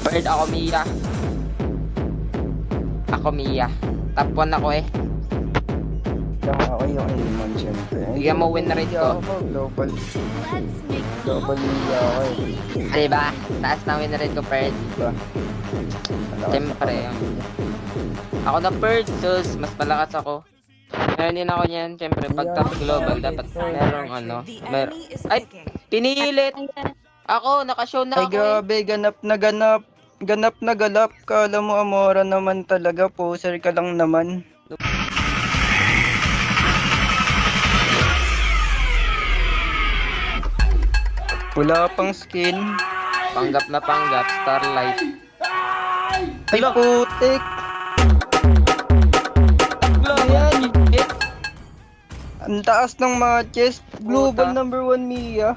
Bird ako Mia. Ako Mia. Top 1 ako eh. Ako yung Aemon, syempre. Bigyan mo win rate ko. Global. Let's make Global media ako eh. Diba? Taas na win rate ko, Bird. Diba? Malakas Siyempre. Ako na Bird, sus. Mas malakas ako. Meron din ako niyan. Siyempre, pag top global, dapat merong ano. Ay! Pinilit! Ako, nakashow na Ay ako eh. grabe, ganap na ganap. Ganap na galap. Kala mo Amora naman talaga. Poser ka lang naman. Wala pang skin. Panggap na panggap, Starlight. Ay putik. Ayan! Ang taas ng mga chest. Global Puta. #1 Mia.